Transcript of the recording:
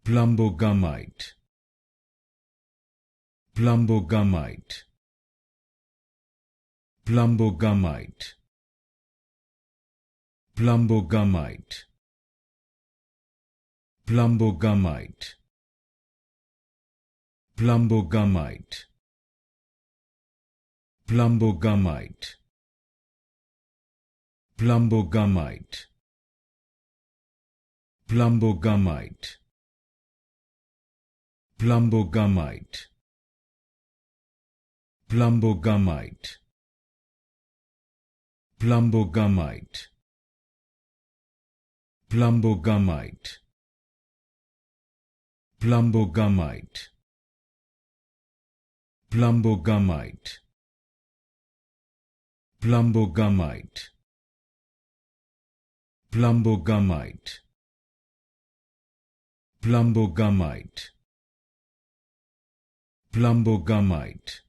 Plumbogummite, Plumbogummite, Plumbogummite, Plumbogummite, Plumbogummite, Plumbogummite, Plumbogummite, Plumbogummite, Plumbogummite, Plumbogummite, Plumbogummite, Plumbogummite, Plumbogummite, Plumbogummite, Plumbogummite, Plumbogummite, Plumbogummite, Plumbogummite, Plumbogummite,